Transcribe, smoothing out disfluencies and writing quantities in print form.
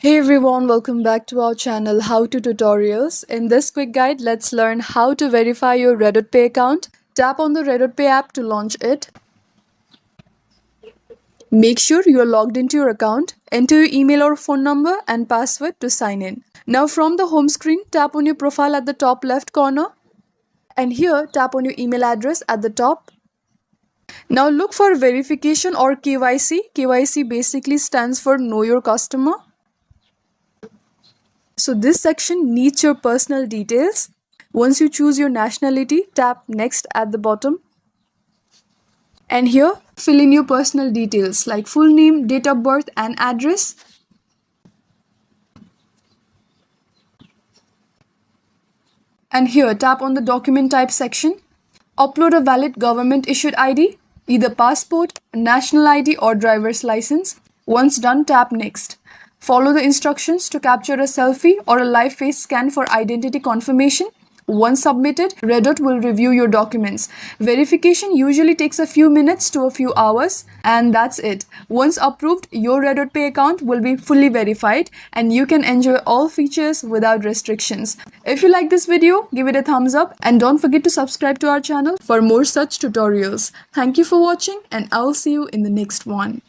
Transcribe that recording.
Hey everyone, welcome back to our channel How to Tutorials. In this quick guide, let's learn how to verify your Redotpay account. Tap on the Redotpay app to launch it. Make sure you are logged into your account. Enter your email or phone number and password to sign in. Now from the home screen, tap on your profile at the top left corner. And here, tap on your email address at the top. Now look for verification or KYC. KYC basically stands for Know Your Customer. So this section needs your personal details. Once you choose your nationality, tap next at the bottom. And here, fill in your personal details like full name, date of birth and address. And here, tap on the document type section. Upload a valid government issued ID, either passport, national ID or driver's license. Once done, tap next. Follow the instructions to capture a selfie or a live face scan for identity confirmation. Once submitted, Redot will review your documents. Verification usually takes a few minutes to a few hours, and that's it. Once approved, your Redotpay account will be fully verified and you can enjoy all features without restrictions. If you like this video, give it a thumbs up and don't forget to subscribe to our channel for more such tutorials. Thank you for watching and I'll see you in the next one.